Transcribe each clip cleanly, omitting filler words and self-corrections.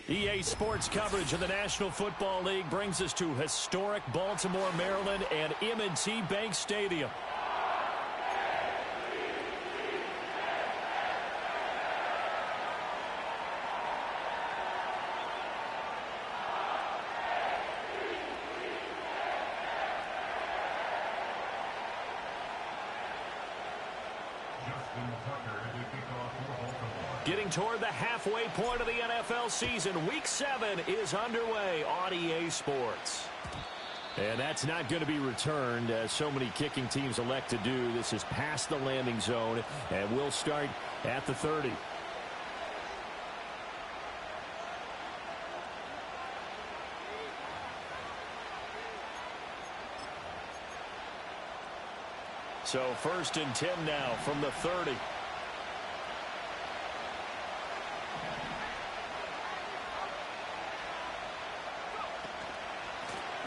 EA Sports coverage of the National Football League brings us to historic Baltimore, Maryland, and M&T Bank Stadium. Getting toward the halfway point of the NFL season, Week 7 is underway on EA Sports. And that's not going to be returned, as so many kicking teams elect to do. This is past the landing zone, and we'll start at the 30. So 1st and 10 now from the 30.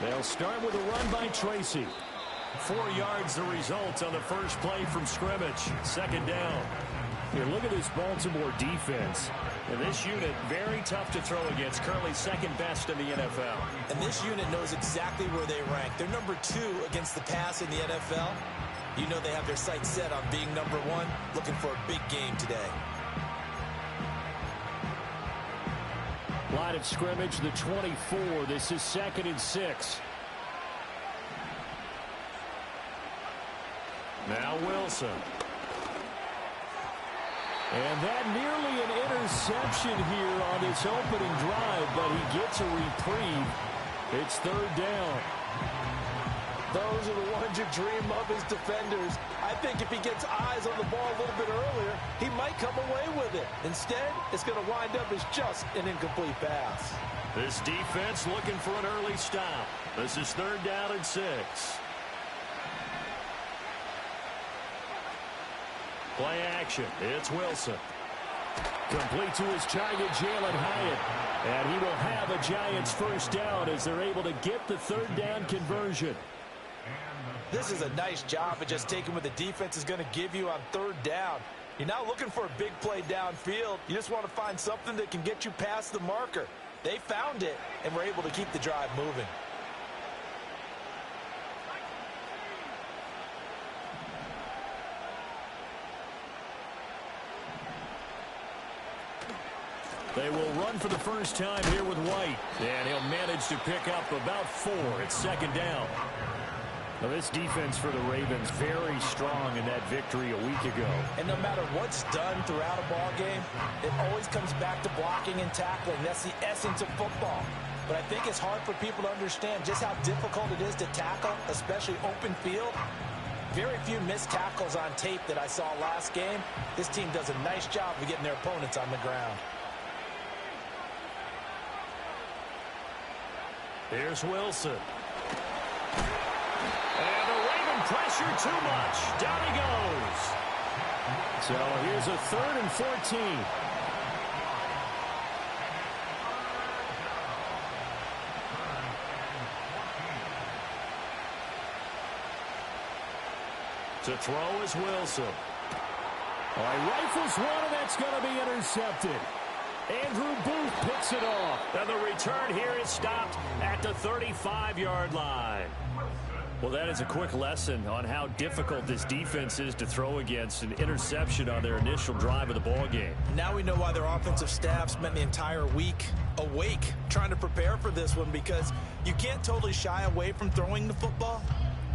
They'll start with a run by Tracy. 4 yards the result on the first play from scrimmage. 2nd down. Here, look at this Baltimore defense. And this unit, very tough to throw against. Currently 2nd best in the NFL. And this unit knows exactly where they rank. They're number 2 against the pass in the NFL. You know they have their sights set on being number 1, looking for a big game today. Line of scrimmage, the 24. This is 2nd and 6. Now Wilson. And that nearly an interception here on his opening drive, but he gets a reprieve. It's 3rd down. Those are the ones you dream of as defenders. I think if he gets eyes on the ball a little bit earlier, he might come away with it. Instead, it's going to wind up as just an incomplete pass. This defense looking for an early stop. This is 3rd down and 6. Play action. It's Wilson. Complete to his target, Jalen Hyatt. And he will have a Giants first down as they're able to get the 3rd down conversion. This is a nice job of just taking what the defense is going to give you on 3rd down. You're not looking for a big play downfield. You just want to find something that can get you past the marker. They found it and were able to keep the drive moving. They will run for the first time here with White. And he'll manage to pick up about 4 at 2nd down. Now this defense for the Ravens very strong in that victory a week ago. And no matter what's done throughout a ball game, it always comes back to blocking and tackling. That's the essence of football. But I think it's hard for people to understand just how difficult it is to tackle, especially open field. Very few missed tackles on tape that I saw last game. This team does a nice job of getting their opponents on the ground. Here's Wilson. And the Raven pressure too much. Down he goes. So here's a 3rd and 14. To throw is Wilson. All right, rifles one, and that's going to be intercepted. Andrew Booth picks it off. And the return here is stopped at the 35-yard line. Well, that is a quick lesson on how difficult this defense is to throw against. An interception on their initial drive of the ball game. Now we know why their offensive staff spent the entire week awake trying to prepare for this one, because you can't totally shy away from throwing the football.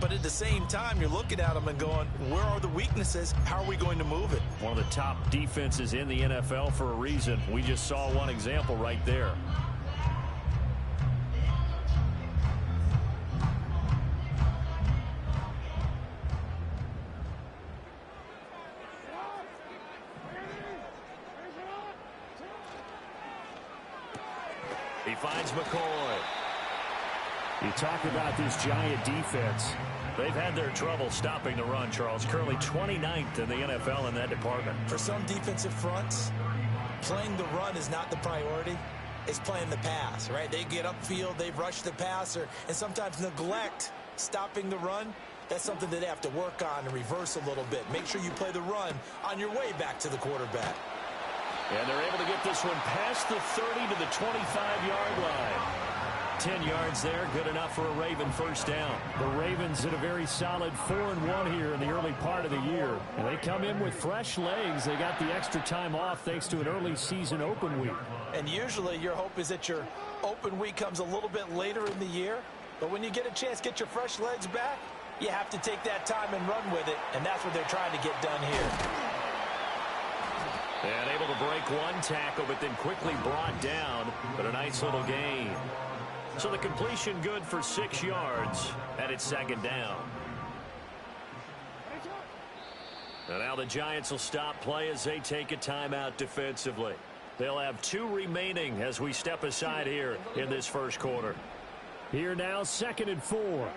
But at the same time, you're looking at them and going, where are the weaknesses? How are we going to move it? One of the top defenses in the NFL for a reason. We just saw one example right there. He finds McCoy. You talk about this Giant defense. They've had their trouble stopping the run, Charles. Currently 29th in the NFL in that department. For some defensive fronts, playing the run is not the priority. It's playing the pass, right? They get upfield, they rush the passer, and sometimes neglect stopping the run. That's something that they have to work on and reverse a little bit. Make sure you play the run on your way back to the quarterback. And they're able to get this one past the 30 to the 25-yard line. 10 yards there, good enough for a Raven first down. The Ravens did a very solid 4-1 here in the early part of the year. And they come in with fresh legs. They got the extra time off thanks to an early season open week. And usually your hope is that your open week comes a little bit later in the year. But when you get a chance to get your fresh legs back, you have to take that time and run with it. And that's what they're trying to get done here. And able to break one tackle, but then quickly brought down. But a nice little gain. So the completion good for 6 yards, and it's second down. And now the Giants will stop play as they take a timeout defensively. They'll have 2 remaining as we step aside here in this first quarter. Here now, 2nd and 4.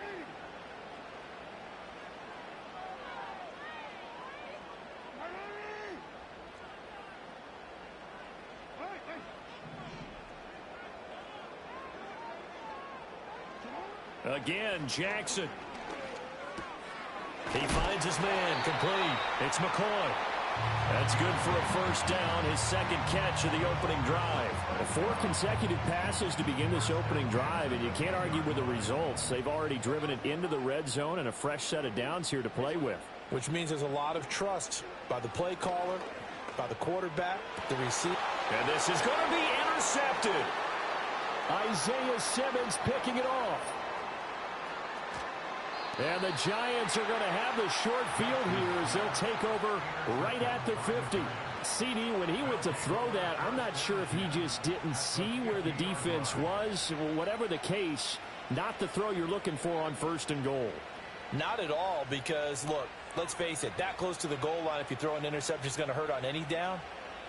Again, Jackson. He finds his man, complete. It's McCoy. That's good for a first down, his second catch of the opening drive. 4 consecutive passes to begin this opening drive, and you can't argue with the results. They've already driven it into the red zone and a fresh set of downs here to play with. Which means there's a lot of trust by the play caller, by the quarterback, the receiver. And this is going to be intercepted. Isaiah Simmons picking it off. And the Giants are going to have the short field here as they'll take over right at the 50. CD, when he went to throw that, I'm not sure if he just didn't see where the defense was. Whatever the case, not the throw you're looking for on 1st and goal. Not at all, because, look, let's face it, that close to the goal line, if you throw an interception, is going to hurt on any down.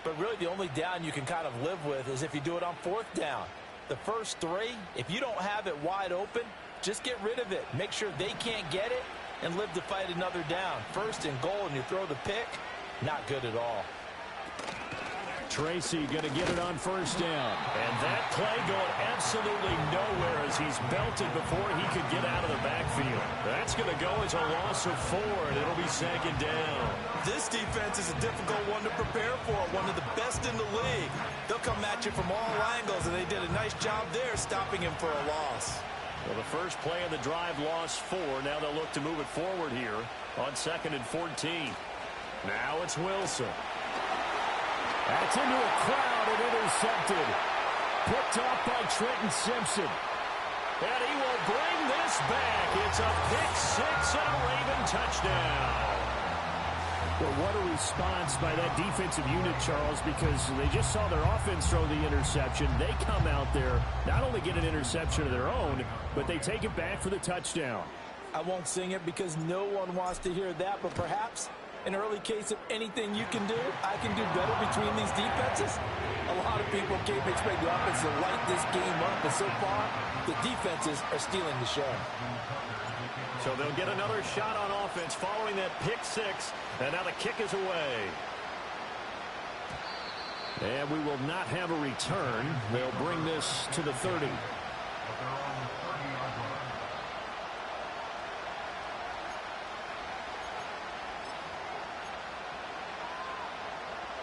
But really the only down you can kind of live with is if you do it on 4th down. The first 3, if you don't have it wide open, just get rid of it. Make sure they can't get it and live to fight another down. 1st and goal and you throw the pick, not good at all. Tracy going to get it on 1st down. And that play going absolutely nowhere as he's belted before he could get out of the backfield. That's going to go as a loss of 4, and it'll be 2nd down. This defense is a difficult one to prepare for, one of the best in the league. They'll come at you from all angles, and they did a nice job there stopping him for a loss. Well, the first play of the drive lost 4. Now they'll look to move it forward here on 2nd and 14. Now it's Wilson. That's into a crowd and intercepted. Picked off by Trenton Simpson. And he will bring this back. It's a pick 6 and a Raven touchdown. Well, what a response by that defensive unit, Charles, because they just saw their offense throw the interception. They come out there, not only get an interception of their own, but they take it back for the touchdown. I won't sing it because no one wants to hear that, but perhaps an early case of anything you can do, I can do better between these defenses. A lot of people came to expect the offense to light this game up, but so far, the defenses are stealing the show. So they'll get another shot on offense following that pick 6, and now the kick is away. And we will not have a return. They'll bring this to the 30.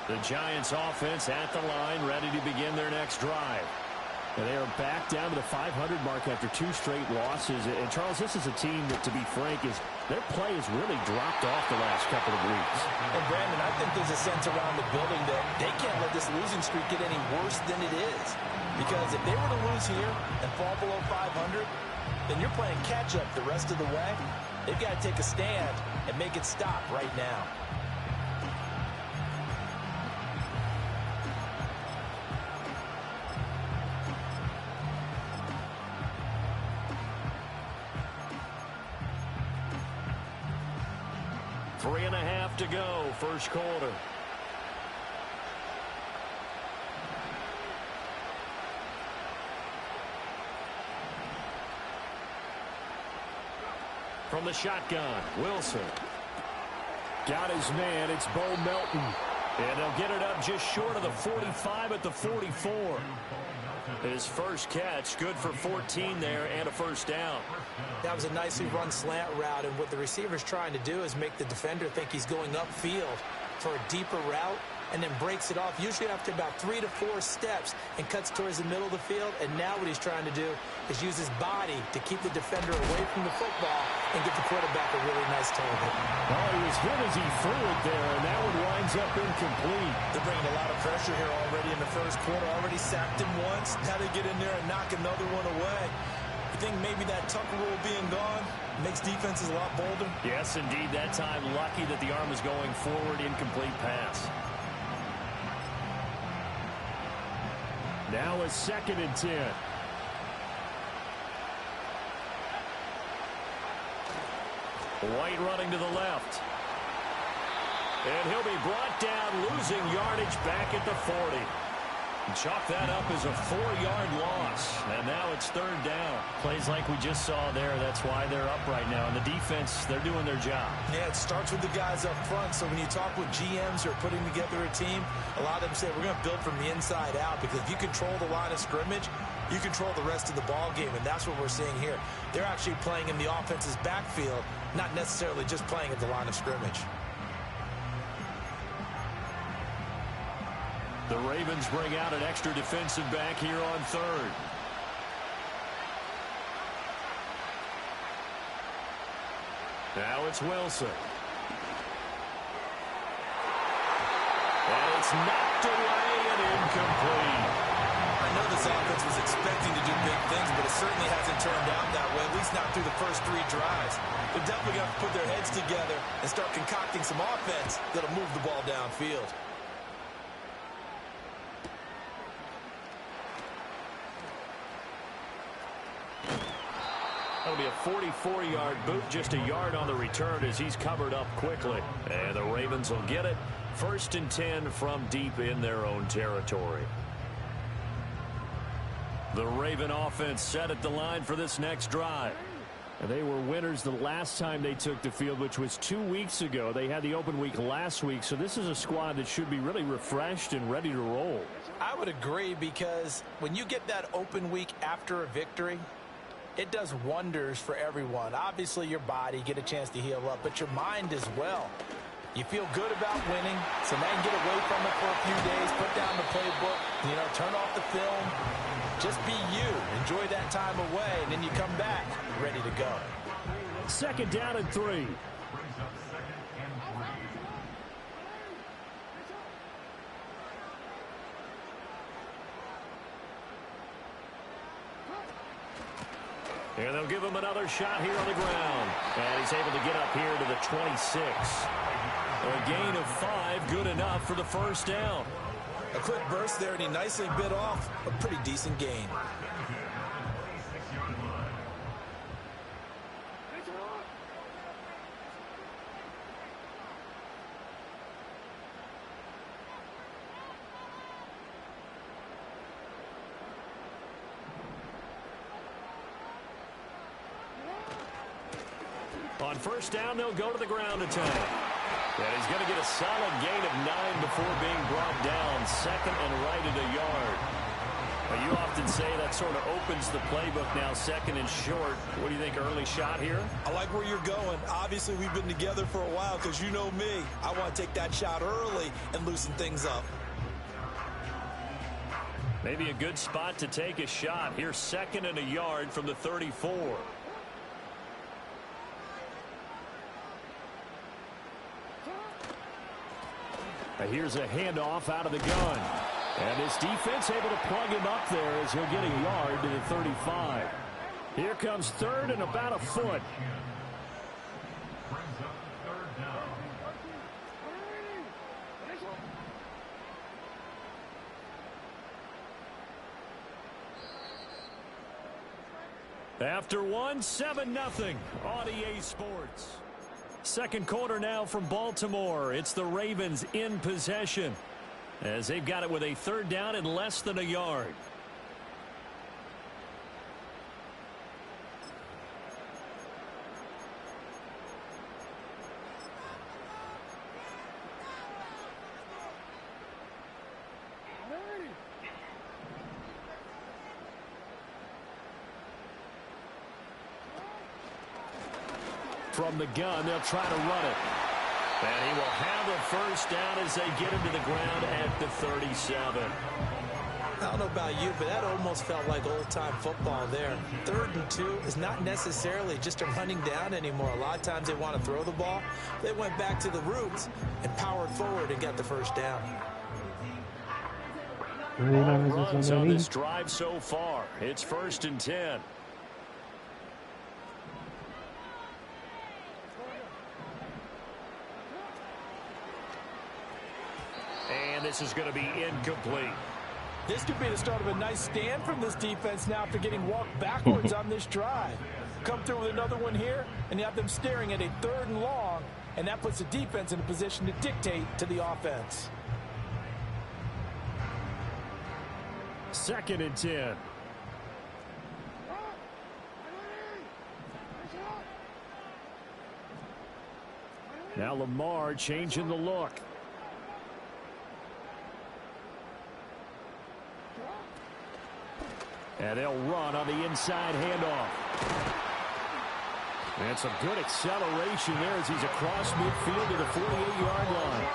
The Giants offense at the line, ready to begin their next drive. And they are back down to the 500 mark after 2 straight losses. And, Charles, this is a team that, to be frank, their play has really dropped off the last couple of weeks. And, Brandon, I think there's a sense around the building that they can't let this losing streak get any worse than it is. Because if they were to lose here and fall below 500, then you're playing catch-up the rest of the way. They've got to take a stand and make it stop right now. Three and a half to go, first quarter. From the shotgun, Wilson. Got his man, it's Bo Melton. And they'll get it up just short of the 45 at the 44. His first catch, good for 14 there and a first down. That was a nicely run slant route, and what the receiver's trying to do is make the defender think he's going upfield for a deeper route, and then breaks it off, usually after about 3 to 4 steps, and cuts towards the middle of the field. And now what he's trying to do is use his body to keep the defender away from the football and get the quarterback a really nice target. Oh, he was hit as he threw it there, and that one winds up incomplete. They're bringing a lot of pressure here already in the first quarter. Already sacked him once. Now they get in there and knock another one away. You think maybe that Tucker rule being gone makes defenses a lot bolder? Yes, indeed. That time, lucky that the arm was going forward. Incomplete pass. Now a 2nd and 10. White running to the left. And he'll be brought down, losing yardage back at the 40. Chalk that up as a 4-yard loss. And now it's 3rd down. Plays like we just saw there. That's why they're up right now. And the defense, they're doing their job. Yeah, it starts with the guys up front. So when you talk with GMs who are putting together a team, a lot of them say we're going to build from the inside out, because if you control the line of scrimmage, you control the rest of the ball game, and that's what we're seeing here. They're actually playing in the offense's backfield, not necessarily just playing at the line of scrimmage. The Ravens bring out an extra defensive back here on 3rd. Now it's Wilson. And it's knocked away and incomplete. I know this offense was expecting to do big things, but it certainly hasn't turned out that way, at least not through the first 3 drives. They're definitely going to put their heads together and start concocting some offense that'll move the ball downfield. That'll be a 44-yard boot, just a yard on the return as he's covered up quickly. And the Ravens will get it. 1st and 10 from deep in their own territory. The Raven offense set at the line for this next drive. And they were winners the last time they took the field, which was 2 weeks ago. They had the open week last week, so this is a squad that should be really refreshed and ready to roll. I would agree, because when you get that open week after a victory, it does wonders for everyone. Obviously, your body, get a chance to heal up, but your mind as well. You feel good about winning, so now you can get away from it for a few days, put down the playbook, turn off the film. Just be you. Enjoy that time away, and then you come back ready to go. 2nd down and 3. And they'll give him another shot here on the ground. And he's able to get up here to the 26. A gain of 5, good enough for the 1st down. A quick burst there, and he nicely bit off a pretty decent gain. On 1st down, they'll go to the ground attack. And he's going to get a solid gain of 9 before being brought down. 2nd and right at a yard. Now, you often say that sort of opens the playbook now, 2nd and short. What do you think, early shot here? I like where you're going. Obviously, we've been together for a while, because you know me. I want to take that shot early and loosen things up. Maybe a good spot to take a shot. Here's 2nd and a yard from the 34. Here's a handoff out of the gun. And this defense able to plug him up there as he'll get a yard to the 35. Here comes 3rd and about a foot. After 1, 7-0 on EA Sports. 2nd quarter now from Baltimore. It's the Ravens in possession as they've got it with a 3rd down and less than a yard. From the gun, they'll try to run it. And he will have a first down as they get him to the ground at the 37. I don't know about you, but that almost felt like old-time football there. 3rd and 2 is not necessarily just a running down anymore. A lot of times they want to throw the ball. They went back to the roots and powered forward and got the first down. All runs on this drive so far. It's 1st and 10. And this is going to be incomplete. This could be the start of a nice stand from this defense now after getting walked backwards on this drive. Come through with another one here, and you have them staring at a 3rd and long, and that puts the defense in a position to dictate to the offense. 2nd and 10. Now Lamar changing the look. And they'll run on the inside handoff. And some good acceleration there as he's across midfield to the 48-yard line.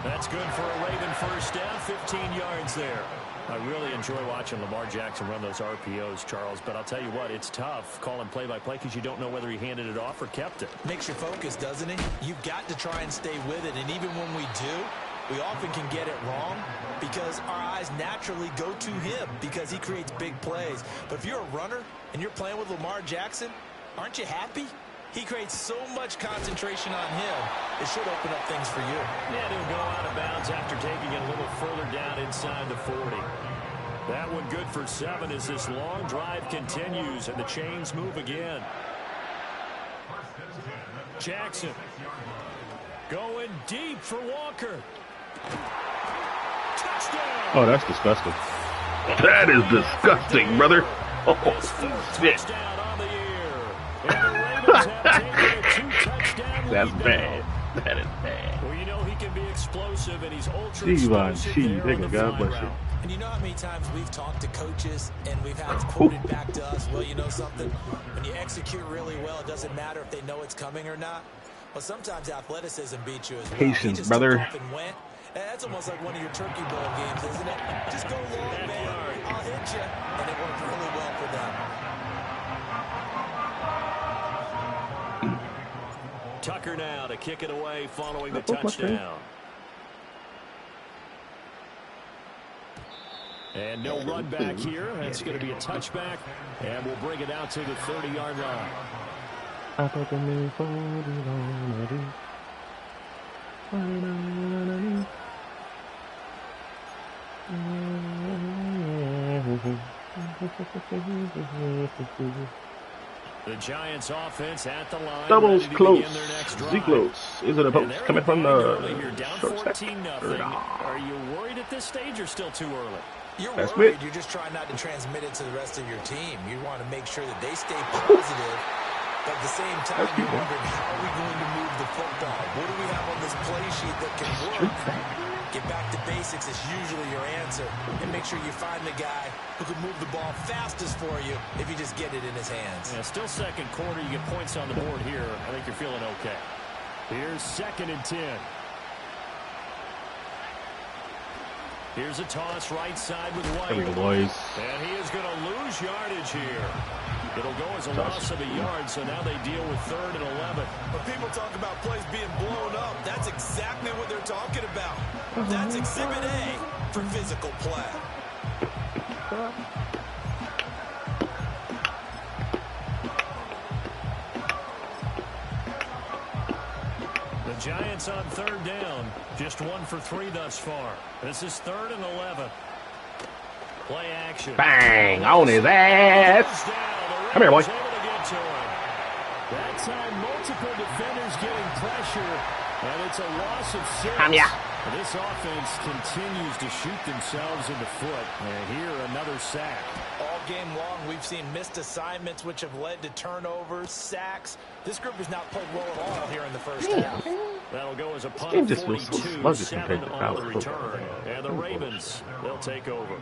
That's good for a Raven first down, 15 yards there. I really enjoy watching Lamar Jackson run those RPOs, Charles, but I'll tell you what, it's tough calling play-by-play because you don't know whether he handed it off or kept it. Makes you focus, doesn't it? You've got to try and stay with it, and even when we do, we often can get it wrong because our eyes naturally go to him because he creates big plays. But if you're a runner and you're playing with Lamar Jackson, aren't you happy? He creates so much concentration on him, it should open up things for you. Yeah, he'll go out of bounds after taking it a little further down inside the 40. That one good for 7 as this long drive continues and the chains move again. Jackson going deep for Walker. Touchdown! Oh, that's disgusting. That is disgusting, brother. Oh, shit. Touchdown on the year. And the Ravens have taken a 2-touchdown That's lead bad. now. That is bad. Well, you know he can be explosive, and he's ultra Devon explosive Cheese, there on the God fly bless you. route. And you know how many times we've talked to coaches and we've had quoted back to us, well, you know something? When you execute really well, it doesn't matter if they know it's coming or not. Well, sometimes athleticism beats you as well. Patience, He just brother. took off and went. And that's almost like one of your Turkey Bowl games, isn't it? Just go long, man. I'll hit you. And it worked really well for them. Tucker now to kick it away following the touchdown. And no run back here. That's going to be a touchback. And we'll bring it out to the 30-yard line. The Giants offense at the line. Doubles ready to close. begin their next drive. Z-close. Is it a And post? they're Coming from early here, the down short stack. 14-0. Are you worried at this stage or still too early? You're That's worried. it. You're just trying not to transmit it to the rest of your team. You want to make sure that they stay positive. But at the same time, That's you're good, man. wondering, how are we going to move the football? What do we have on this play sheet that can work? Get back to basics is usually your answer. And make sure you find the guy who can move the ball fastest for you if you just get it in his hands. Yeah, still second quarter. You get points on the board here. I think you're feeling okay. Here's 2nd and 10. Here's a toss right side with There we White. go, boys. And he is going to lose yardage here. It'll go as a loss of a yard, so now they deal with 3rd and 11. When people talk about plays being blown up, that's exactly what they're talking about. That's Exhibit A for physical play. The Giants on 3rd down. Just 1 for 3 thus far. This is 3rd and 11. Play action. Bang! On his ass. Come here, boy. Able to get to him. That time, multiple defenders getting pressure, and it's a loss of 6. Come here. This offense continues to shoot themselves in the foot. And here, another sack. All game long, we've seen missed assignments, which have led to turnovers, sacks. This group has not played well at all here in the first half. That'll go as a punt. game just feels so sluggish 42-7 compared to on college the football. return. And the Ravens, they'll take over.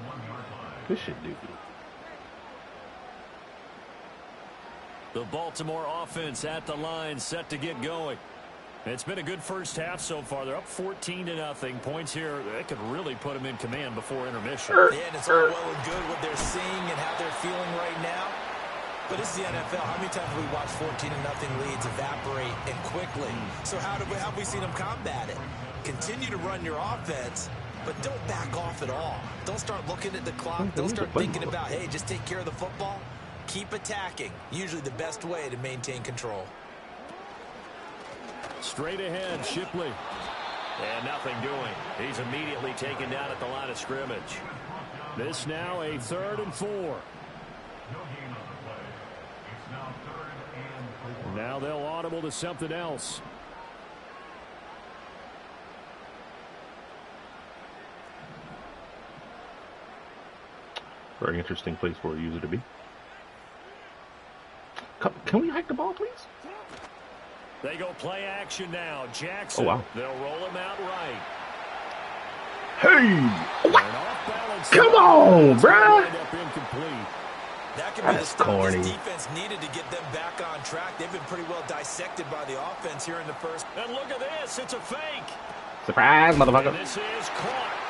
This shit, dude. The Baltimore offense at the line, set to get going. It's been a good first half so far. They're up 14-0. Points here, that could really put them in command before intermission. Yeah, and it's all well and good what they're seeing and how they're feeling right now. But this is the NFL. How many times have we watched 14-0 leads evaporate and quickly? So how have we seen them combat it? Continue to run your offense, but don't back off at all. Don't start looking at the clock. Don't start thinking about, hey, just take care of the football. Keep attacking. Usually the best way to maintain control. Straight ahead, Shipley. And nothing doing. He's immediately taken down at the line of scrimmage. This now a 3rd and 4. Now they'll audible to something else. Very interesting place for a user to be. Can we hike the ball, please? They go play action now. Jackson. Oh, wow. They'll roll him out right. Hey! What? Come on, bruh! That could be the stuff corny. this defense needed to get them back on track. They've been pretty well dissected by the offense here in the first. And look at this. It's a fake. Surprise, motherfucker. And this is Clark.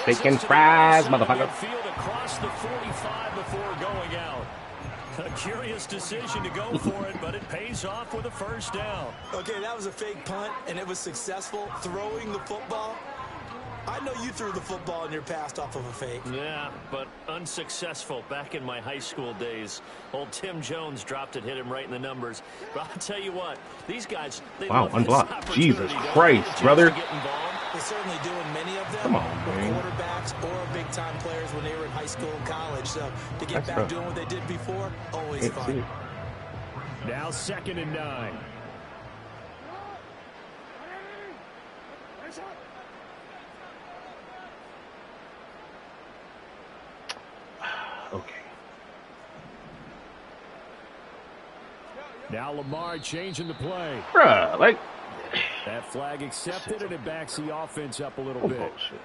Steak fries, motherfucker. Field across the 45 before going out. A curious decision to go for it, but it pays off with a first down. Okay, that was a fake punt, and it was successful. Throwing the football. I know you threw the football in your past off of a fake. Yeah, but unsuccessful back in my high school days. Old Tim Jones dropped it, hit him right in the numbers. But I'll tell you what, these guys, they wow, love this unblocked. Jesus opportunity, Christ, brother. They certainly do, and many of them Come on, were man. quarterbacks or big-time players when they were in high school and college. So to get That's back rough. doing what they did before, always Can't see fun. it. Now 2nd and 9. Okay. Now Lamar changing the play. Bruh, like, That flag accepted, and it backs the offense up a little oh, bit. bullshit.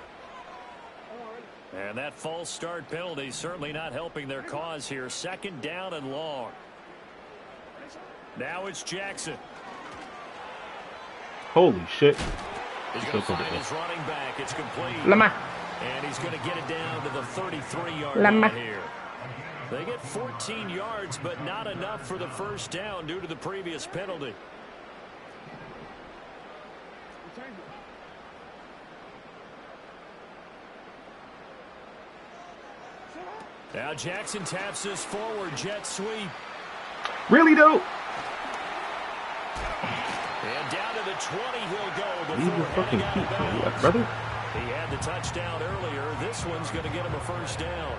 And that false start penalty certainly not helping their cause here. 2nd down and long. Now it's Jackson. Holy shit. He's going to find his running back. It's complete. Lamar. And he's going to get it down to the 33-yard Lamar. line here. They get 14 yards, but not enough for the first down due to the previous penalty. Now Jackson taps his forward jet sweep. Really, though? And down to the 20 he'll go Leave your before fucking heading feet out of on the bounds. left, brother. He had the touchdown earlier. This one's going to get him a first down.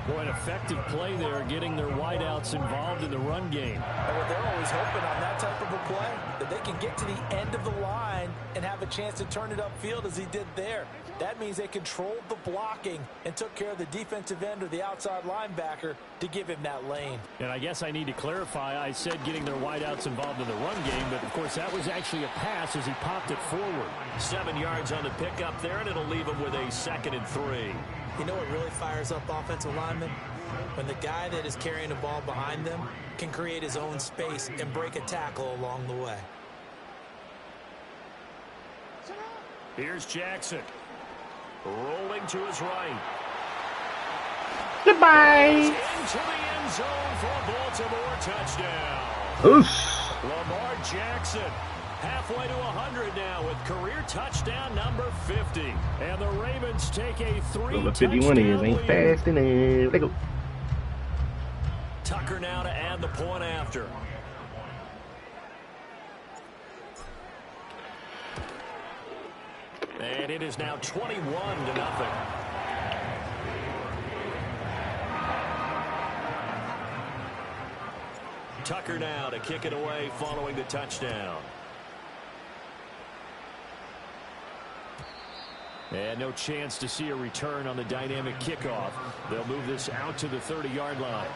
Boy, an effective play there, getting their wideouts involved in the run game. And what they're always hoping on that type of a play, that they can get to the end of the line and have a chance to turn it upfield as he did there. That means they controlled the blocking and took care of the defensive end or the outside linebacker to give him that lane. And I guess I need to clarify, I said getting their wideouts involved in the run game, but of course that was actually a pass as he popped it forward. 7 yards on the pickup there, and it'll leave him with a 2nd and 3. You know what really fires up offensive linemen? When the guy that is carrying the ball behind them can create his own space and break a tackle along the way. Here's Jackson. Rolling to his right. Goodbye. Into the end zone for a Baltimore touchdown. Oos. Lamar Jackson halfway to 100 now with career touchdown number 50. And the Ravens take a 3-touchdown 51 is ain't lead. fast enough. Let go. Tucker now to add the point after. And it is now 21-0. Tucker now to kick it away following the touchdown. And no chance to see a return on the dynamic kickoff. They'll move this out to the 30-yard line.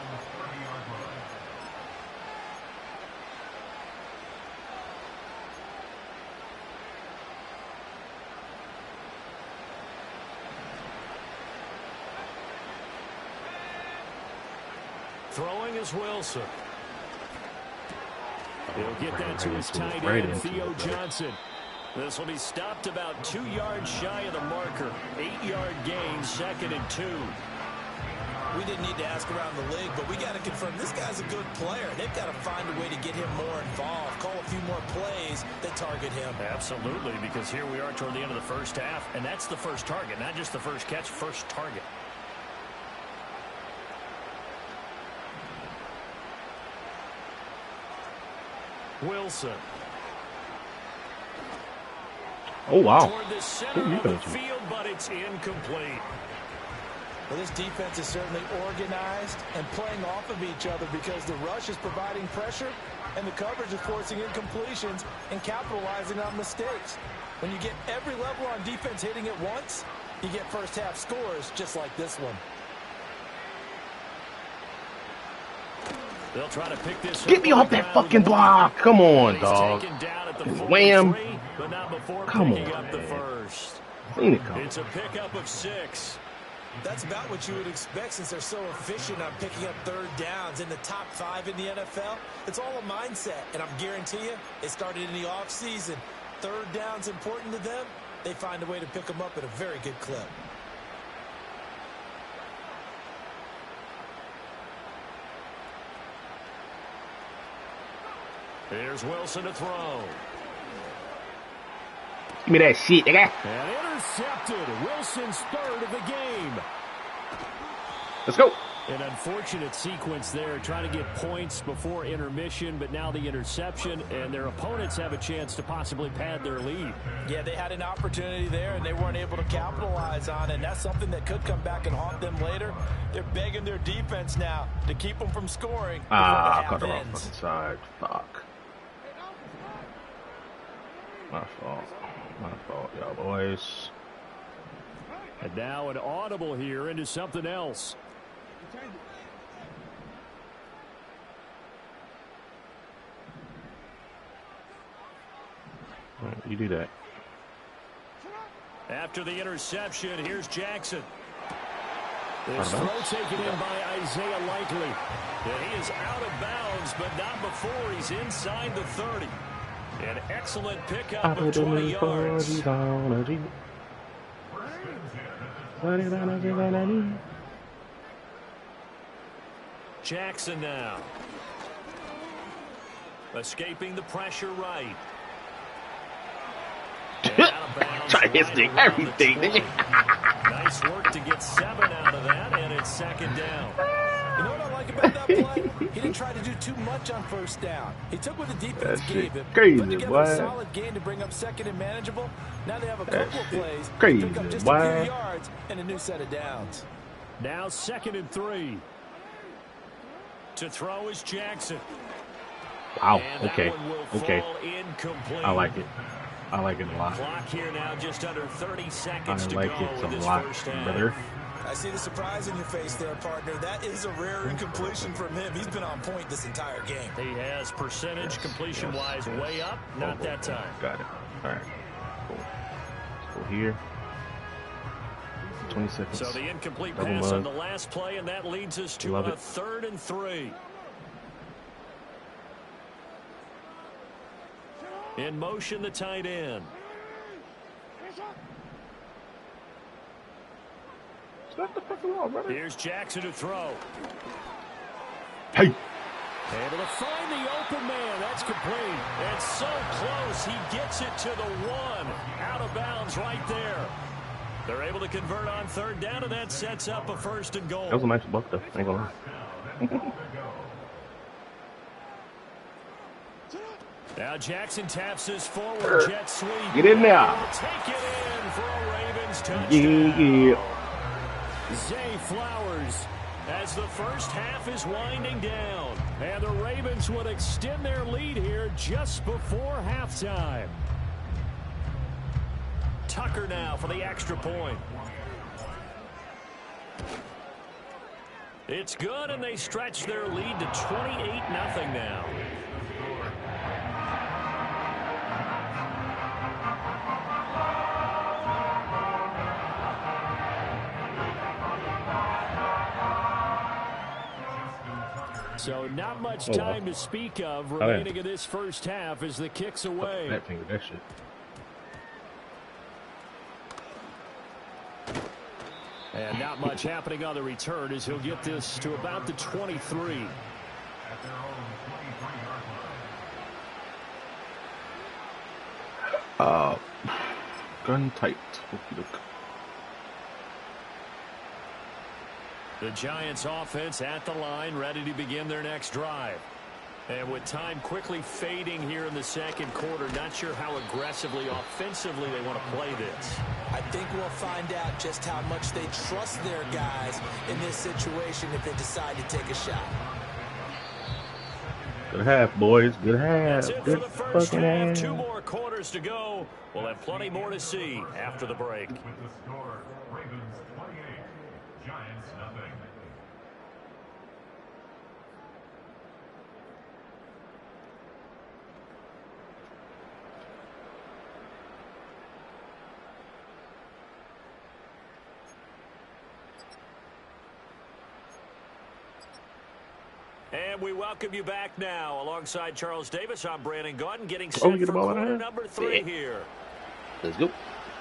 Throwing is Wilson. He'll get that to his tight end, Theo Johnson. This will be stopped about 2 yards shy of the marker. 8-yard gain, 2nd and 2. We didn't need to ask around the league, but we got to confirm this guy's a good player. They've got to find a way to get him more involved, call a few more plays that target him. Absolutely, because here we are toward the end of the first half, and that's the first target, not just the first catch, first target. Wilson. Oh, wow. Toward the center of the field, but it's incomplete. Well, this defense is certainly organized and playing off of each other because the rush is providing pressure and the coverage is forcing incompletions and capitalizing on mistakes. When you get every level on defense hitting it once, you get first half scores just like this one. They'll try to pick this. Get me off that fucking block. Come on, dog. Wham. Come on, up the first. It's a pickup of 6. That's about what you would expect since they're so efficient on picking up third downs in the top 5 in the NFL. It's all a mindset, and I'm guarantee you it started in the offseason. Third down's important to them. They find a way to pick them up at a very good clip. Here's Wilson to throw. Give me that shit, nigga. And intercepted. Wilson's 3rd of the game. Let's go. An unfortunate sequence there, trying to get points before intermission, but now the interception, and their opponents have a chance to possibly pad their lead. Yeah, they had an opportunity there, and they weren't able to capitalize on it, and that's something that could come back and haunt them later. They're begging their defense now to keep them from scoring. Ah, caught the wrong fucking side. Fuck. My fault. My fault, y'all boys. And now an audible here into something else. Right, you do that. After the interception, here's Jackson. This throw taken in by Isaiah Likely. And he is out of bounds, but not before he's inside the 30. An excellent pickup of 20 yards. Jackson now. Escaping the pressure right. Try to stick everything, nigga. Nice work to get 7 out of that, and it's 2nd down. You know what I like about that play? He didn't try to do too much on first down. He took what the defense gave him. Crazy, put together a solid game to bring up 2nd and manageable. Now they have a couple of plays. Crazy, pick up just a few yards and a new set of downs. Now 2nd and 3. To throw is Jackson. Wow. Okay. Okay. Incomplete. I like it. I like it a lot. Clock here now, just under 30 seconds I like it a lot, brother. I see the surprise in your face there, partner. That is a rare incompletion from him. He's been on point this entire game. He has percentage completion-wise way up. Not that time. Got it. All right. Cool. Let's go here. 20 seconds. So the incomplete pass on the last play, and that leads us to a 3rd and 3. In motion, the tight end. Here's Jackson to throw. Hey. Able to find the open man. That's complete. And so close. He gets it to the 1. Out of bounds right there. They're able to convert on 3rd down, and that sets up a 1st and goal. That was a nice buck, though. Ain't gonna lie. Now Jackson taps his forward jet sweep. Get in there. He'll take it in for a Ravens touchdown. Yeah. Zay Flowers as the first half is winding down. And the Ravens would extend their lead here just before halftime. Tucker now for the extra point. It's good, and they stretch their lead to 28-0 now. So not much time to speak of remaining in this first half as the kick's away. That finger, that shit. And not much happening on the return as he'll get this to about the 23. Gun tight. The Giants offense at the line, ready to begin their next drive. And with time quickly fading here in the second quarter, not sure how aggressively, offensively they want to play this. I think we'll find out just how much they trust their guys in this situation if they decide to take a shot. Good half, boys. Good half. That's it for the first half. 2 more quarters to go. We'll have plenty more to see after the break. With the score, Ravens 28, Giants nothing. And we welcome you back now. Alongside Charles Davis, I'm Brandon Gaudin, getting set for quarter number 3 here. Let's go.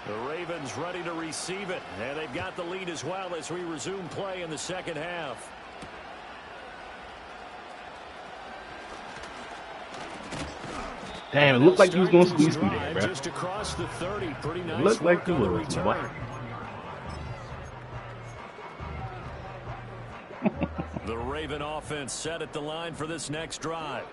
The Ravens ready to receive it. And they've got the lead as well as we resume play in the second half. Damn, it looked like he was going to squeeze me there, bro. Just across the 30. Pretty nice. It looked like he on the was. return. The Raven offense set at the line for this next drive.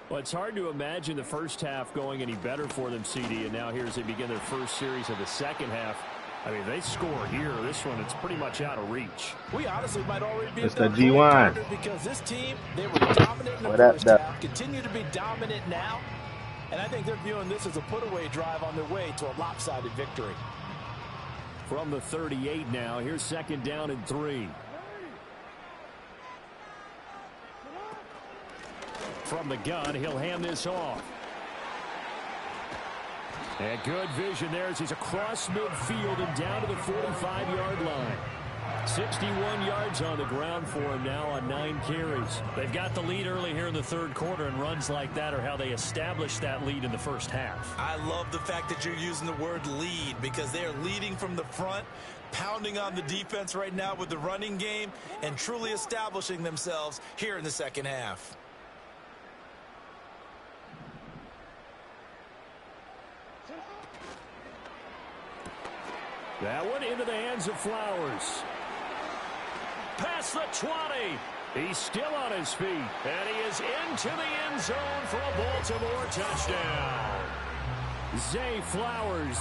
Well, it's hard to imagine the first half going any better for them, CD, and now here as they begin their first series of the second half. I mean, they score here. This one, it's pretty much out of reach. We honestly might already be it's that G1. Because this team, they were dominant in the first half, continue to be dominant now, and I think they're viewing this as a put-away drive on their way to a lopsided victory. From the 38 now, here's second down and 3. From the gun, he'll hand this off. And good vision there as he's across midfield and down to the 45-yard line. 61 yards on the ground for him now on 9 carries. They've got the lead early here in the third quarter, and runs like that are how they established that lead in the first half. I love the fact that you're using the word lead because they are leading from the front, pounding on the defense right now with the running game, and truly establishing themselves here in the second half. That one into the hands of Flowers. Past the 20. He's still on his feet. And he is into the end zone for a Baltimore touchdown. Zay Flowers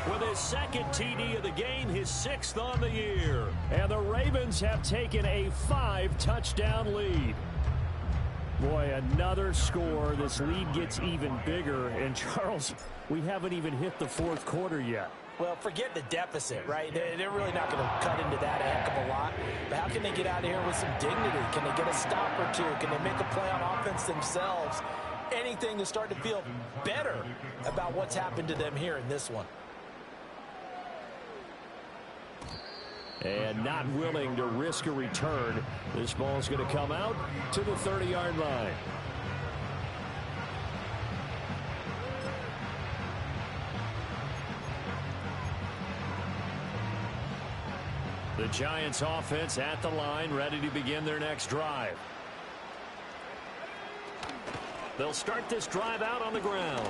with his second TD of the game, his 6th on the year. And the Ravens have taken a 5-touchdown lead. Boy, another score. This lead gets even bigger. And, Charles, we haven't even hit the fourth quarter yet. Well, forget the deficit, right? They're really not going to cut into that a heck of a lot. But how can they get out of here with some dignity? Can they get a stop or two? Can they make a play on offense themselves? Anything to start to feel better about what's happened to them here in this one. And not willing to risk a return. This ball's going to come out to the 30-yard line. The Giants offense at the line, ready to begin their next drive. They'll start this drive out on the ground.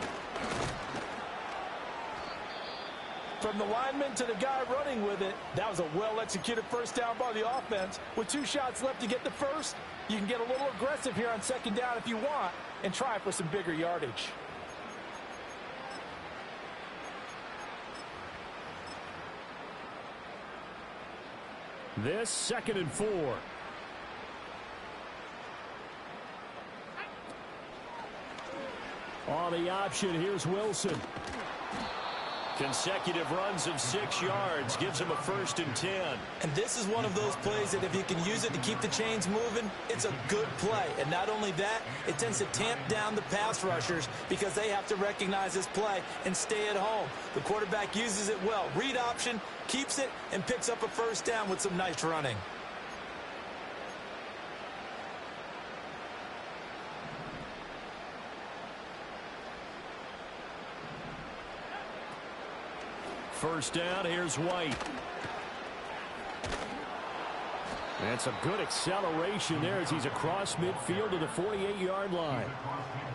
From the lineman to the guy running with it, that was a well-executed first down by the offense. With 2 shots left to get the first, you can get a little aggressive here on second down if you want and try for some bigger yardage. This 2nd and 4. On the option, here's Wilson. Consecutive runs of 6 yards gives him a 1st and 10. And this is one of those plays that if you can use it to keep the chains moving, it's a good play. And not only that, it tends to tamp down the pass rushers because they have to recognize this play and stay at home. The quarterback uses it well. Read option, keeps it, and picks up a first down with some nice running. first down. Here's White. That's a good acceleration there as he's across midfield to the 48-yard line.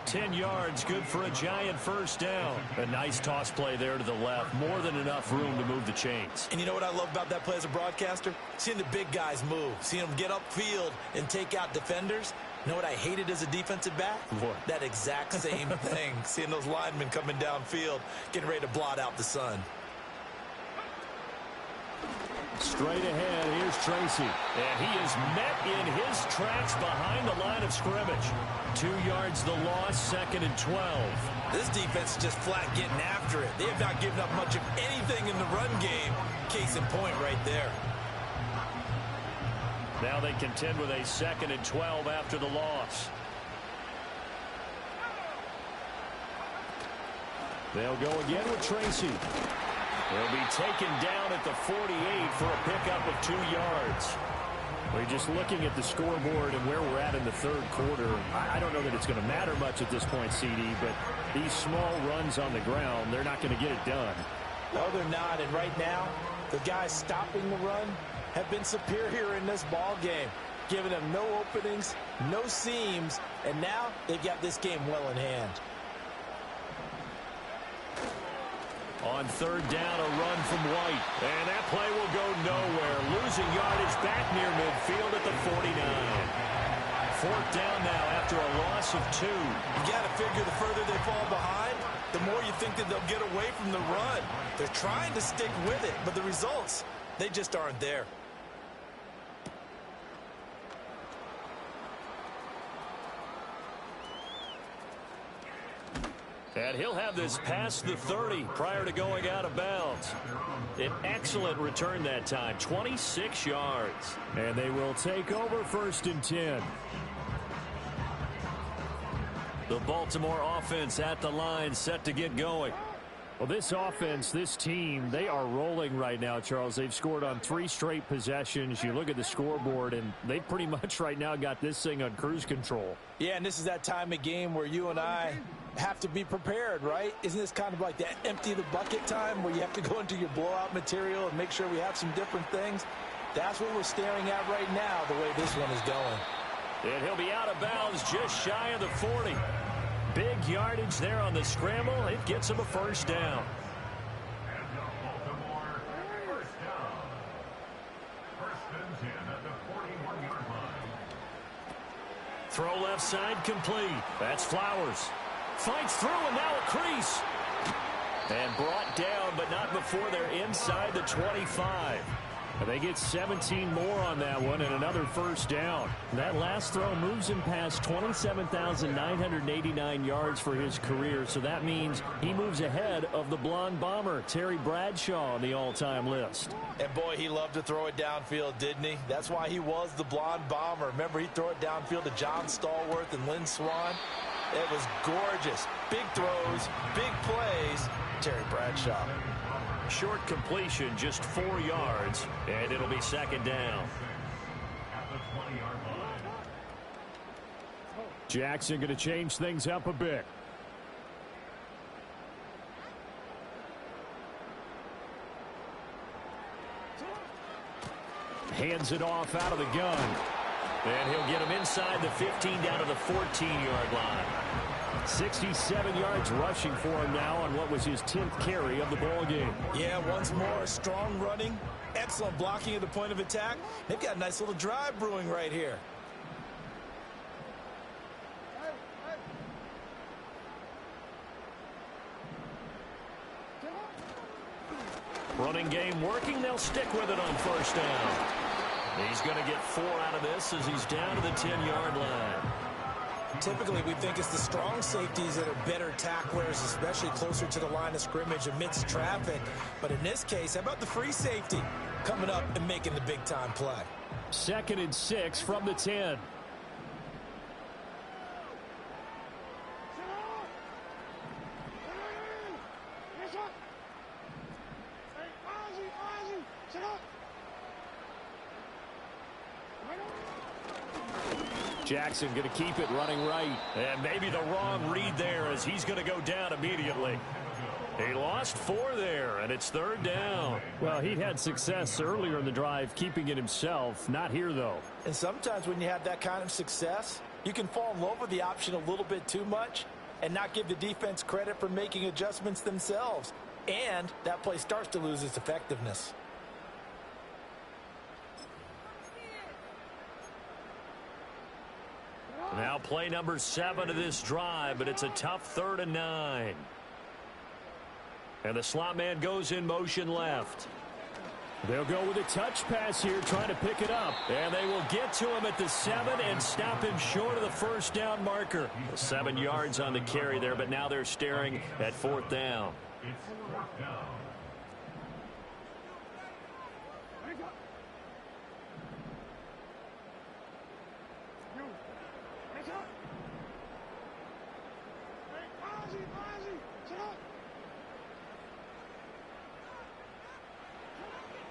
10 yards, good for a giant first down. A nice toss play there to the left. More than enough room to move the chains. And you know what I love about that play as a broadcaster? Seeing the big guys move. Seeing them get upfield and take out defenders. You know what I hated as a defensive back? What? That exact same thing. Seeing those linemen coming downfield, getting ready to blot out the sun. Straight ahead, here's Tracy. And he is met in his tracks behind the line of scrimmage. 2 yards the loss, 2nd and 12. This defense is just flat getting after it. They have not given up much of anything in the run game. Case in point right there. Now they contend with a 2nd and 12 after the loss. They'll go again with Tracy. They'll be taken down at the 48 for a pickup of 2 yards. We're just looking at the scoreboard and where we're at in the third quarter. I don't know that it's going to matter much at this point, CD, but these small runs on the ground, they're not going to get it done. No, they're not. And right now, the guys stopping the run have been superior in this ball game, giving them no openings, no seams, and now they've got this game well in hand. On third down, a run from White. And that play will go nowhere. Losing yardage back near midfield at the 49. 4th down now after a loss of 2. You got to figure the further they fall behind, the more you think that they'll get away from the run. They're trying to stick with it, but the results, they just aren't there. And he'll have this past the 30 prior to going out of bounds. An excellent return that time, 26 yards. And they will take over 1st and 10. The Baltimore offense at the line, set to get going. Well, this offense, this team, they are rolling right now, Charles. They've scored on 3 straight possessions. You look at the scoreboard, and they pretty much right now got this thing on cruise control. Yeah, and this is that time of game where you and I have to be prepared, right? Isn't this kind of like that empty the bucket time where you have to go into your blowout material and make sure we have some different things? That's what we're staring at right now, the way this one is going. And he'll be out of bounds just shy of the 40. Big yardage there on the scramble. It gets him a first down. And the Baltimore first down. 1st and 10 at the 41-yard line. Throw left side complete. That's Flowers. Fights through and now a crease. And brought down, but not before they're inside the 25. And they get 17 more on that one and another first down. That last throw moves him past 27,989 yards for his career. So that means he moves ahead of the blonde bomber, Terry Bradshaw, on the all-time list. And boy, he loved to throw it downfield, didn't he? That's why he was the blonde bomber. Remember, he'd throw it downfield to John Stallworth and Lynn Swann. It was gorgeous. Big throws, big plays. Terry Bradshaw. Short completion, just 4 yards, and it'll be 2nd down. At the 20-yard line. Jackson going to change things up a bit. Hands it off out of the gun. And he'll get him inside the 15 down to the 14-yard line. 67 yards rushing for him now on what was his 10th carry of the ball game. Yeah, once more, strong running, excellent blocking at the point of attack. They've got a nice little drive brewing right here. Running game working. They'll stick with it on first down. He's going to get 4 out of this as he's down to the 10-yard line. Typically, we think it's the strong safeties that are better tacklers, especially closer to the line of scrimmage amidst traffic. But in this case, how about the free safety coming up and making the big-time play? 2nd and 6 from the 10. Jackson going to keep it running right. And maybe the wrong read there as he's going to go down immediately. He lost 4 there, and it's 3rd down. Well, he'd had success earlier in the drive keeping it himself. Not here, though. And sometimes when you have that kind of success, you can fall in love with the option a little bit too much and not give the defense credit for making adjustments themselves. And that play starts to lose its effectiveness. Now play number 7 of this drive, but it's a tough 3rd and 9. And the slot man goes in motion left. They'll go with a touch pass here, trying to pick it up. And they will get to him at the 7 and stop him short of the 1st down marker. 7 yards on the carry there, but now they're staring at 4th down. It's 4th down.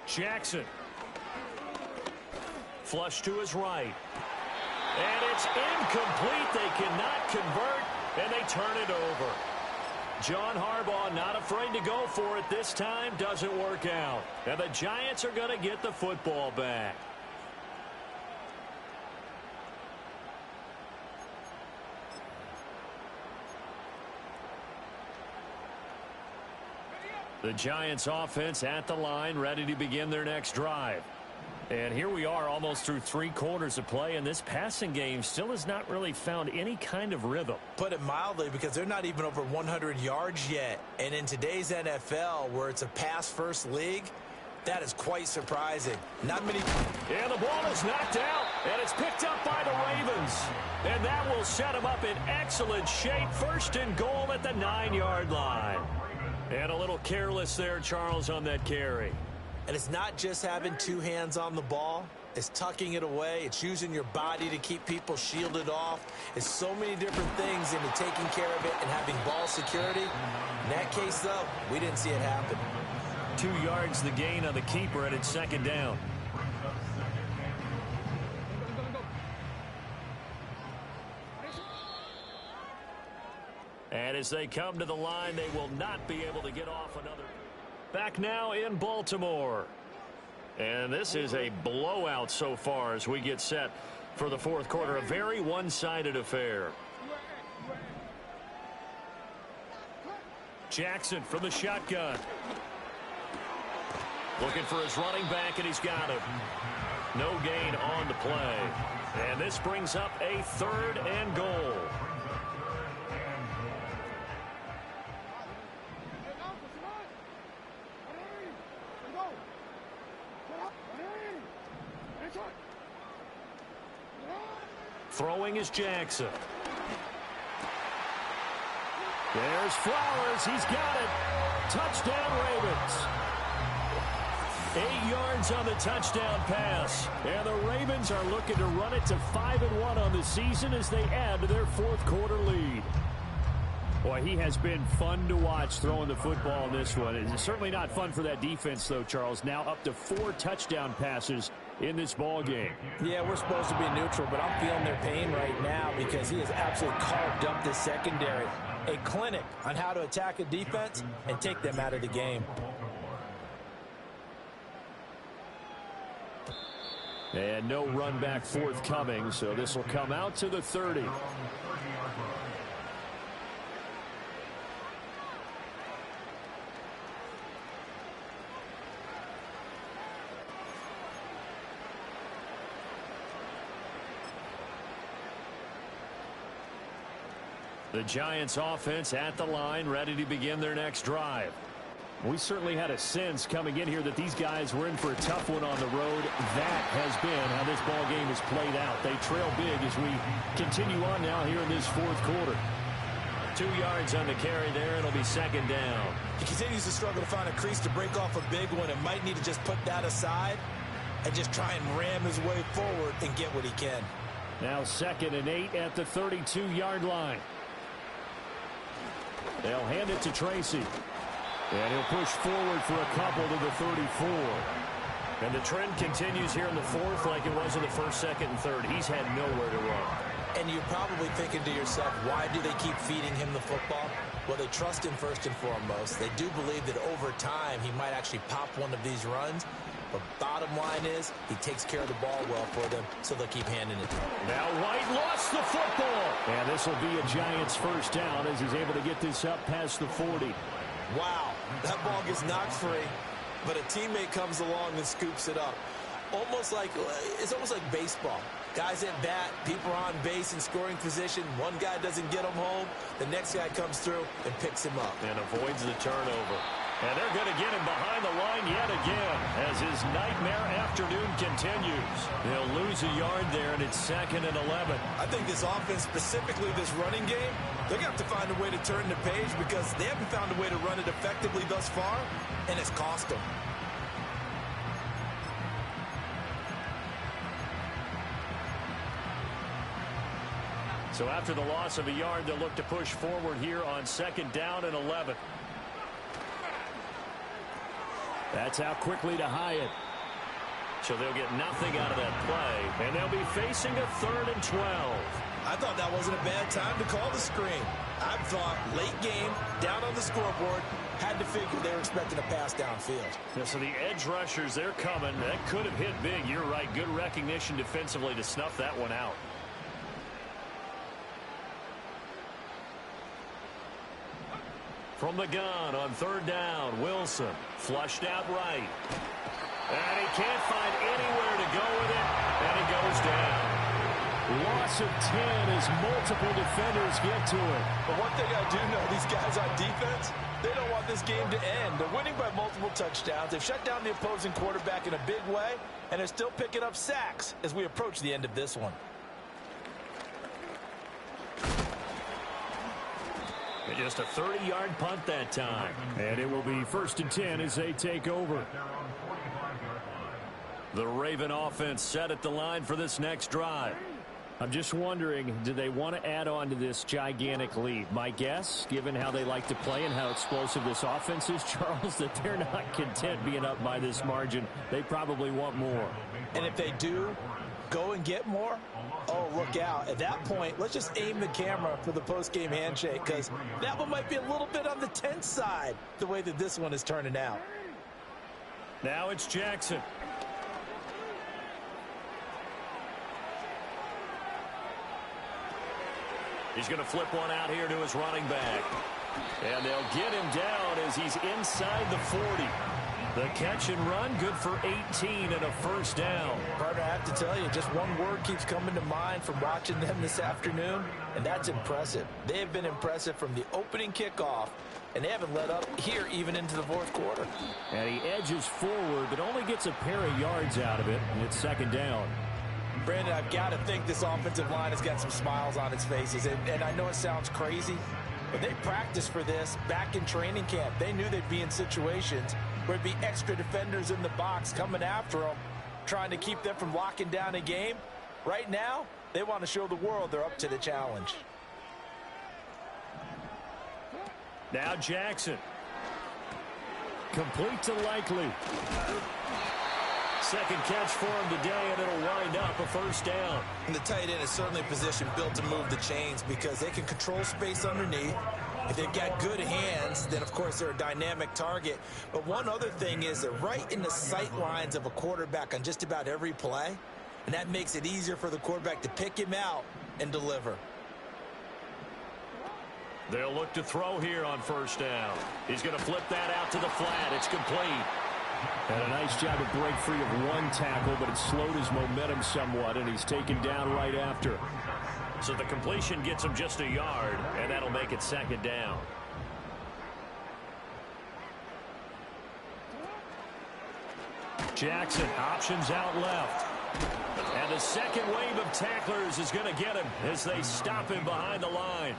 Jackson. Flush to his right. And it's incomplete. They cannot convert, and they turn it over. John Harbaugh not afraid to go for it this time. Doesn't work out. And the Giants are going to get the football back. The Giants offense at the line, ready to begin their next drive. And here we are almost through 3 quarters of play, and this passing game still has not really found any kind of rhythm. Put it mildly, because they're not even over 100 yards yet. And in today's NFL, where it's a pass-first league, that is quite surprising. Not many. And the ball is knocked out, and it's picked up by the Ravens. And that will set them up in excellent shape. 1st and goal at the 9-yard line. And a little careless there, Charles, on that carry. And it's not just having 2 hands on the ball. It's tucking it away. It's using your body to keep people shielded off. It's so many different things into taking care of it and having ball security. In that case, though, we didn't see it happen. 2 yards the gain on the keeper, and it's 2nd down. And as they come to the line, they will not be able to get off another. Back now in Baltimore. And this is a blowout so far as we get set for the 4th quarter. A very one-sided affair. Jackson from the shotgun. Looking for his running back, and he's got him. No gain on the play. And this brings up a 3rd and goal. Throwing is Jackson. There's Flowers. He's got it. Touchdown, Ravens. 8 yards on the touchdown pass. And the Ravens are looking to run it to 5-1 on the season as they add to their 4th quarter lead. Boy, he has been fun to watch throwing the football in this one. It's certainly not fun for that defense, though, Charles. Now up to 4 touchdown passes in this ball game. Yeah, we're supposed to be neutral, but I'm feeling their pain right now because he has absolutely carved up the secondary. A clinic on how to attack a defense and take them out of the game. And no run back forthcoming, so this will come out to the 30. The Giants offense at the line, ready to begin their next drive. We certainly had a sense coming in here that these guys were in for a tough one on the road. That has been how this ball game has played out. They trail big as we continue on now here in this 4th quarter. 2 yards on the carry there. It'll be 2nd down. He continues to struggle to find a crease to break off a big one and might need to just put that aside and just try and ram his way forward and get what he can. Now 2nd and 8 at the 32-yard line. They'll hand it to Tracy. And he'll push forward for a couple to the 34. And the trend continues here in the 4th like it was in the 1st, 2nd, and 3rd. He's had nowhere to run. And you're probably thinking to yourself, why do they keep feeding him the football? Well, they trust him first and foremost. They do believe that over time he might actually pop one of these runs. But bottom line is he takes care of the ball well for them, so they'll keep handing it to him. Now White lost the football. And this will be a Giants first down as he's able to get this up past the 40. Wow, that ball gets knocked free, but a teammate comes along and scoops it up. It's almost like baseball. Guys at bat, people are on base in scoring position. One guy doesn't get him home. The next guy comes through and picks him up. And avoids the turnover. And they're going to get him behind the line yet again as his nightmare afternoon continues. They'll lose a yard there, and it's 2nd and 11. I think this offense, specifically this running game, they're going to have to find a way to turn the page because they haven't found a way to run it effectively thus far, and it's cost them. So after the loss of a yard, they'll look to push forward here on 2nd down and 11. That's out quickly to Hyatt. So they'll get nothing out of that play, and they'll be facing a 3rd and 12. I thought that wasn't a bad time to call the screen. I thought late game, down on the scoreboard, had to figure they were expecting a pass downfield. Yeah, so the edge rushers, they're coming. That could have hit big. You're right. Good recognition defensively to snuff that one out. From the gun on 3rd down, Wilson flushed out right. And he can't find anywhere to go with it, and it goes down. Loss of 10 as multiple defenders get to it. But one thing I do know, these guys on defense, they don't want this game to end. They're winning by multiple touchdowns. They've shut down the opposing quarterback in a big way, and they're still picking up sacks as we approach the end of this one. Just a 30-yard punt that time. And it will be 1st and 10 as they take over. The Raven offense set at the line for this next drive. I'm just wondering, do they want to add on to this gigantic lead? My guess, given how they like to play and how explosive this offense is, Charles, that they're not content being up by this margin. They probably want more. And if they do go and get more, oh, look out. At that point, let's just aim the camera for the post-game handshake, because that one might be a little bit on the tense side, the way that this one is turning out. Now it's Jackson. He's going to flip one out here to his running back. And they'll get him down as he's inside the 40. The catch and run, good for 18 and a first down. Partner, I have to tell you, just one word keeps coming to mind from watching them this afternoon, and that's impressive. They have been impressive from the opening kickoff, and they haven't let up here even into the 4th quarter. And he edges forward, but only gets a pair of yards out of it, and it's 2nd down. Brandon, I've got to think this offensive line has got some smiles on its faces, and I know it sounds crazy, but they practiced for this back in training camp. They knew they'd be in situations where there'd be extra defenders in the box coming after them, trying to keep them from locking down a game. Right now, they want to show the world they're up to the challenge. Now Jackson. Complete to Likely. Second catch for him today, and it'll wind up a first down. And the tight end is certainly a position built to move the chains because they can control space underneath. If they've got good hands, then, of course, they're a dynamic target. But one other thing is they're right in the sight lines of a quarterback on just about every play, and that makes it easier for the quarterback to pick him out and deliver. They'll look to throw here on first down. He's going to flip that out to the flat. It's complete. And a nice job to break free of one tackle, but it slowed his momentum somewhat, and he's taken down right after. So the completion gets him just a yard, and that'll make it 2nd down. Jackson options out left. And the second wave of tacklers is going to get him as they stop him behind the line.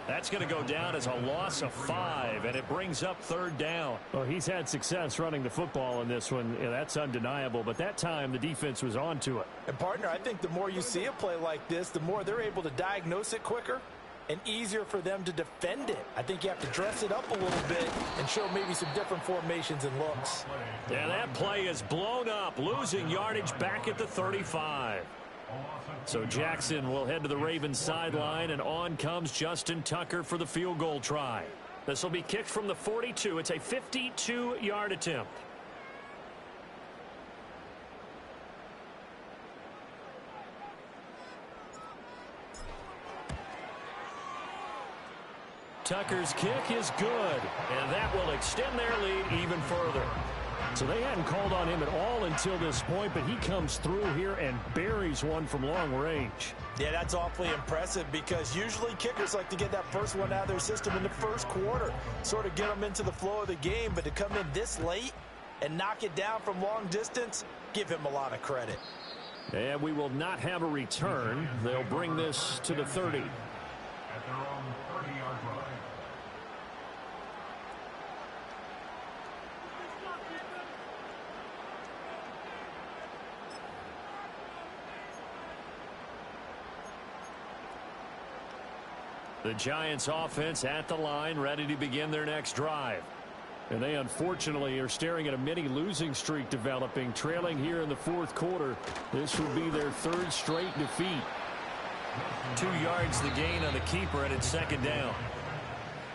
That's going to go down as a loss of 5, and it brings up 3rd down. Well, he's had success running the football in this one. Yeah, that's undeniable, but that time the defense was on to it. And, partner, I think the more you see a play like this, the more they're able to diagnose it quicker and easier for them to defend it. I think you have to dress it up a little bit and show maybe some different formations and looks. Yeah, that play is blown up, losing yardage back at the 35. So Jackson will head to the Ravens sideline, and on comes Justin Tucker for the field goal try. This will be kicked from the 42. It's a 52-yard attempt. Tucker's kick is good, and that will extend their lead even further. So they hadn't called on him at all until this point, but he comes through here and buries one from long range. Yeah, that's awfully impressive because usually kickers like to get that first one out of their system in the first quarter, sort of get them into the flow of the game, but to come in this late and knock it down from long distance, give him a lot of credit. And we will not have a return. They'll bring this to the 30. At their own 30-yard line. The Giants offense at the line, ready to begin their next drive. And they unfortunately are staring at a mini losing streak developing, trailing here in the fourth quarter. This would be their third straight defeat. 2 yards the gain on the keeper, and it's second down.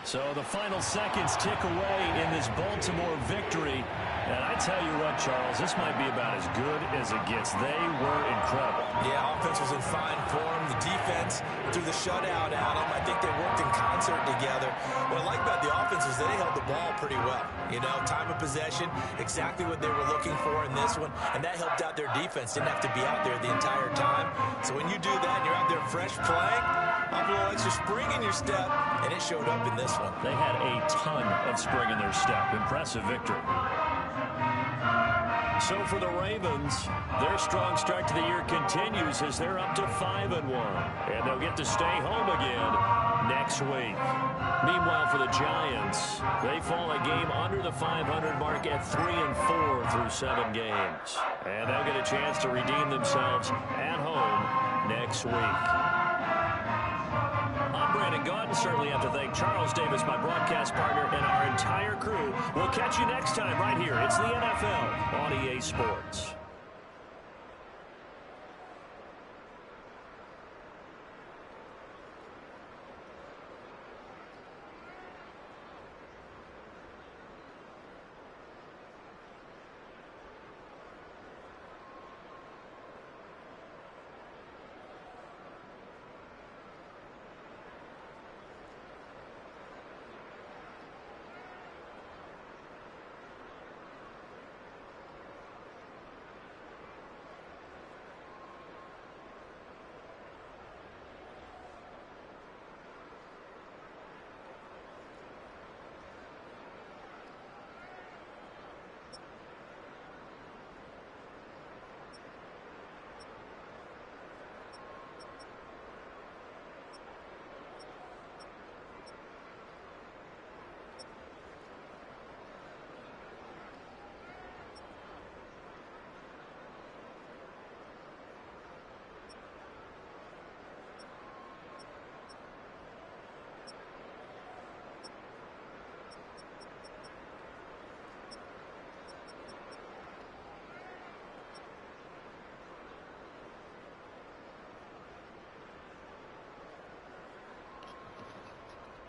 So the final seconds tick away in this Baltimore victory. And I tell you what, Charles, this might be about as good as it gets. They were incredible. Yeah, offense was in fine form. The defense threw the shutout at them. I think they worked in concert together. What I like about the offense is they held the ball pretty well. You know, time of possession, exactly what they were looking for in this one. And that helped out their defense. Didn't have to be out there the entire time. So when you do that and you're out there fresh playing, have a little extra spring in your step, and it showed up in this one. They had a ton of spring in their step. Impressive victory. So for the Ravens, their strong start to the year continues as they're up to 5-1. And they'll get to stay home again next week. Meanwhile, for the Giants, they fall a game under the 500 mark at 3-4 through 7 games. And they'll get a chance to redeem themselves at home next week. I'm Brandon Gaudin. Certainly have to thank Charles Davis, my broadcast partner, and our entire crew. We'll catch you next time right here. It's the NFL on EA Sports.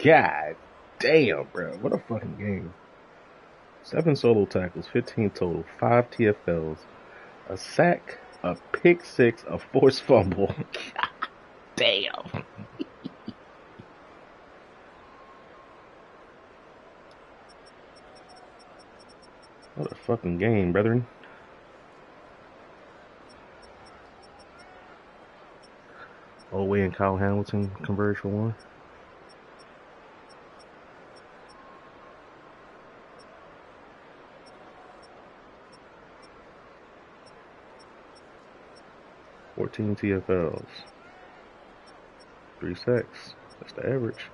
God damn, bro. What a fucking game. 7 solo tackles, 15 total, 5 TFLs, a sack, a pick six, a forced fumble. God damn. What a fucking game, brethren. Olway and Kyle Hamilton converge for one. TFLs, 3 sacks. That's the average.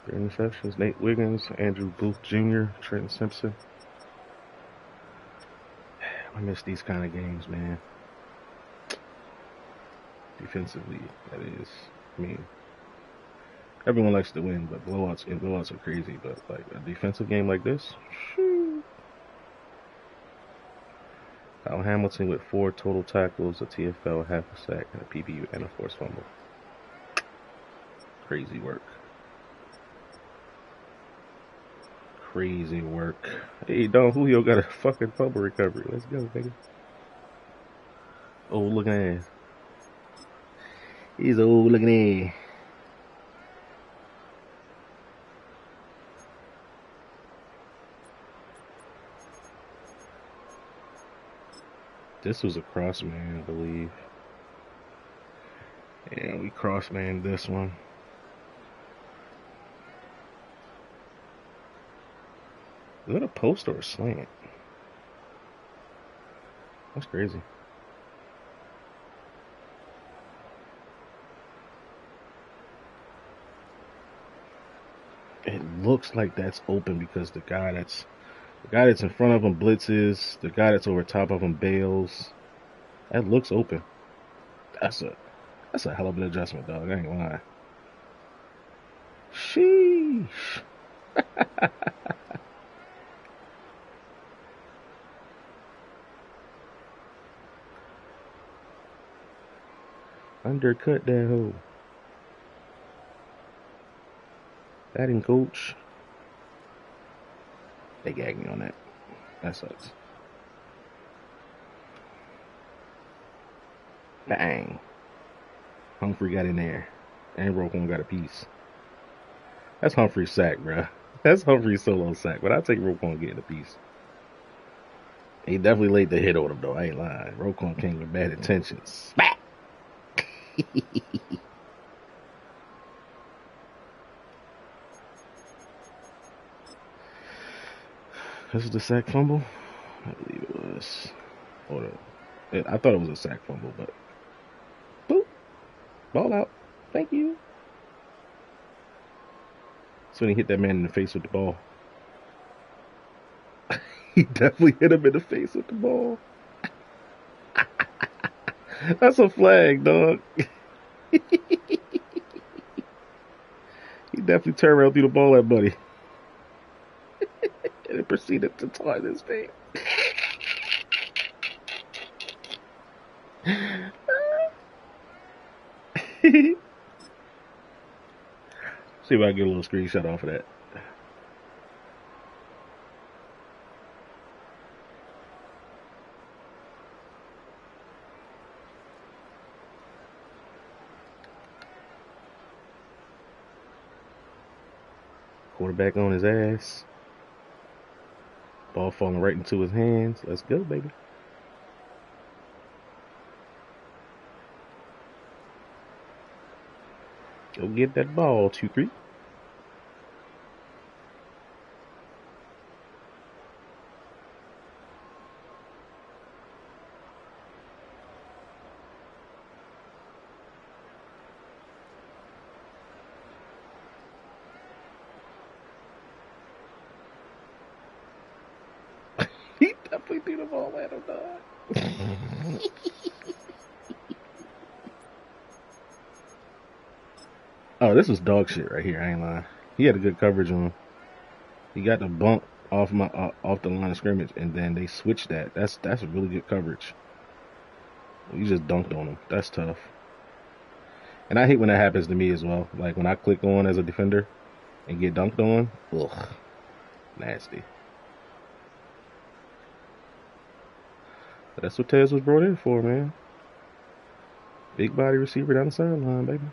3 interceptions. Nate Wiggins, Andrew Booth Jr., Trenton Simpson. I miss these kind of games, man. Defensively, that is. I mean, everyone likes to win, but blowouts are crazy. But like a defensive game like this, Kyle Hamilton with 4 total tackles, a TFL, half a sack, and a PBU, and a forced fumble. Crazy work. Crazy work. Hey, Don Julio got a fucking fumble recovery. Let's go, nigga. Old looking ass. He's old looking ass. This was a cross man, I believe. Yeah, we cross man this one. Is that a post or a slant? That's crazy. It looks like that's open because the guy that's in front of him blitzes. The guy that's over top of him bails. That looks open. That's a hell of an adjustment, dog. I ain't lying. Sheesh. Undercut that hoe. Batting coach. They gagged me on that. That sucks. Bang. Humphrey got in there. And Roquan got a piece. That's Humphrey's sack, bruh. That's Humphrey's solo sack. But I take Roquan getting a piece. He definitely laid the hit on him, though. I ain't lying. Roquan came with bad intentions. Smack! This is the sack fumble? I believe it was. Hold up. I thought it was a sack fumble, but boop. Ball out. Thank you. So when he hit that man in the face with the ball. He definitely hit him in the face with the ball. That's a flag, dog. He definitely turned around through the ball at Buddy. And it proceeded to taunt his face. See if I can get a little screenshot off of that. Quarterback on his ass. Ball falling right into his hands. Let's go, baby. Go get that ball, 2-3. He definitely threw the ball at him, dog. Oh, this was dog shit right here. I ain't lying. He had a good coverage on him. He got the bump off the line of scrimmage, and then they switched that. That's a really good coverage. You just dunked on him. That's tough. And I hate when that happens to me as well. Like when I click on as a defender and get dunked on. Ugh, nasty. But that's what Tez was brought in for, man. Big body receiver down the sideline, baby.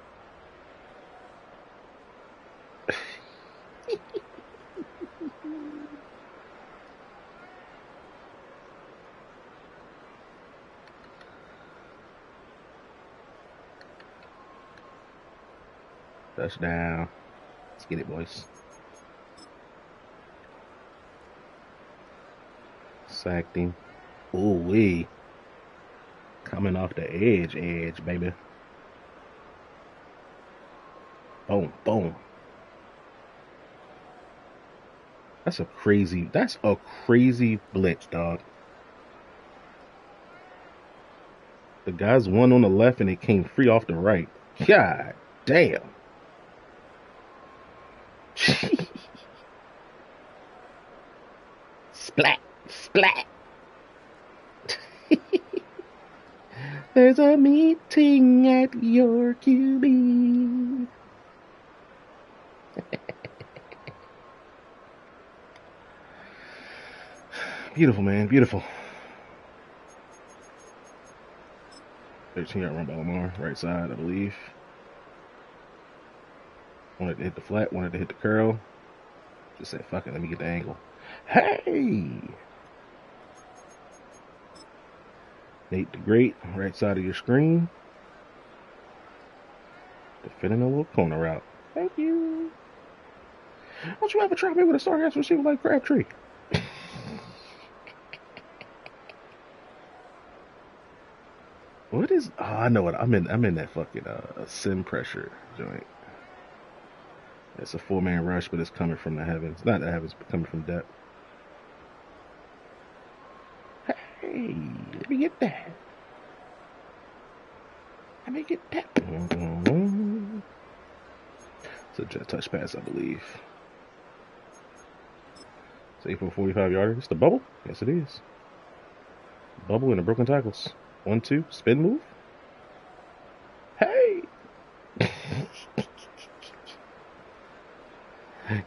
Touchdown. Let's get it, boys. Sacked him. Ooh wee. Coming off the edge, baby. Boom, boom. That's a crazy blitz, dog. The guys one on the left and it came free off the right. God damn. Splat, splat. There's a meeting at your QB. Beautiful, man. Beautiful. 13-yard run by Lamar. Right side, I believe. Wanted to hit the flat. Wanted to hit the curl. Just said, fuck it. Let me get the angle. Hey! Nate the Great. Right side of your screen. Defending a little corner route. Thank you. Don't you ever try me with a star ass receiver like Crabtree? What is? Oh, I know what I'm in. I'm in that fucking sim pressure joint. It's a 4-man rush, but it's coming from the heavens. Not the heavens, but coming from depth. Hey, let me get that. Let me get that. It's a jet touch pass, I believe. Safe for 45-yarder. It's the bubble. Yes, it is. Bubble and the broken tackles. 1-2, spin move. Hey!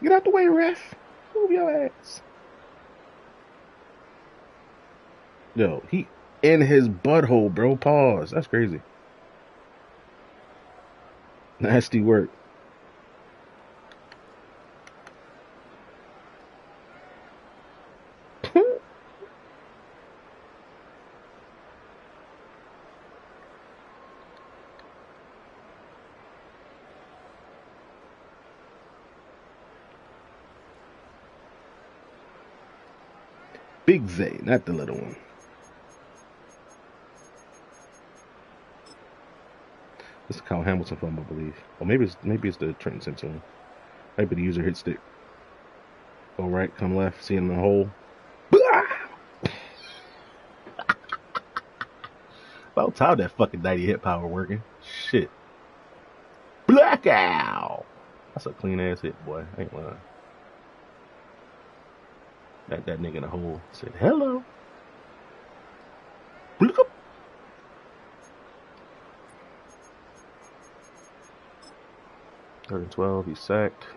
Get out the way, ref. Move your ass. Yo, he in his butthole, bro. Pause. That's crazy. Nasty work. Big Zay, not the little one. This is Kyle Hamilton film, I believe. Or maybe it's the Trenton Simpson one. Maybe the user hit stick. Go right, come left, see in the hole. About time that fucking 90 hit power working. Shit. Blackout! That's a clean ass hit, boy. I ain't lying. That nigga in the hole said, hello. Look up. Third and 12, he's sacked.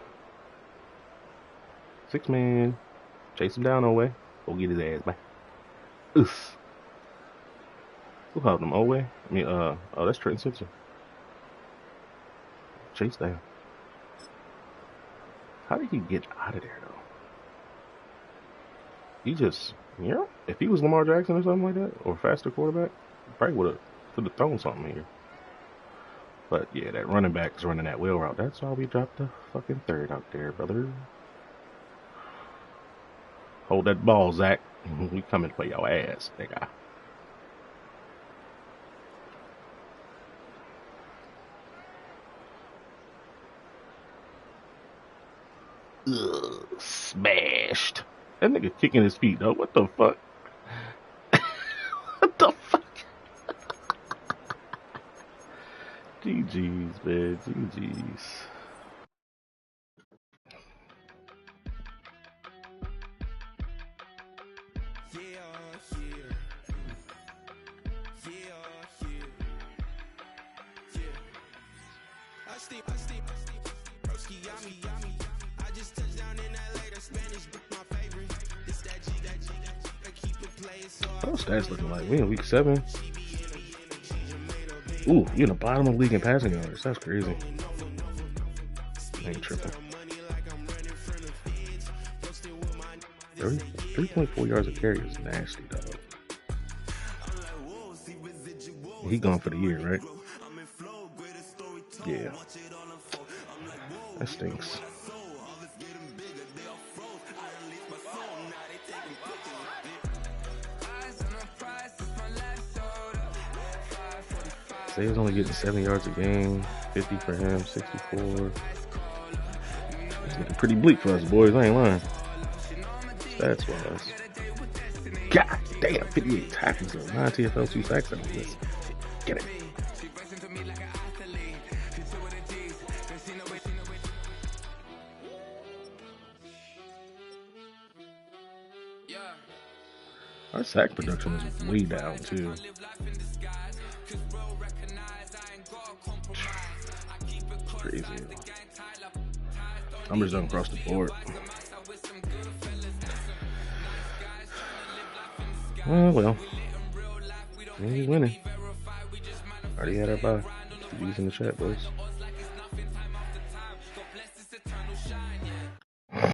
6-man. Chase him down, Oweh. Go get his ass back. Oof. Who helped him, Oweh? I mean, oh, that's Trenton Simpson. Chase down. How did he get out of there, though? He just, if he was Lamar Jackson or something like that, or a faster quarterback, probably could have thrown something here. But yeah, that running back is running that wheel route. That's why we dropped the fucking third out there, brother. Hold that ball, Zach. We coming for your ass, nigga. Ugh, smashed. That nigga kicking his feet, though. What the fuck? What the fuck? GG's, man. GG's. Those stats looking like we in week 7. Ooh, you in the bottom of the league in passing yards. That's crazy. I ain't tripping. 3.4 yards a carry is nasty, dog. He gone for the year, right? Yeah. That stinks. Say he's only getting 7 yards a game, 50 for him, 64. It's looking pretty bleak for us, boys. I ain't lying. Stats wise. God damn, 58 tackles, though. 9 TFL, 2 sacks out of this. Get it. Our sack production is way down, too. crazy. Numbers done across the board. Oh, well. He's winning. Already had our bye. Just in the chat, boys.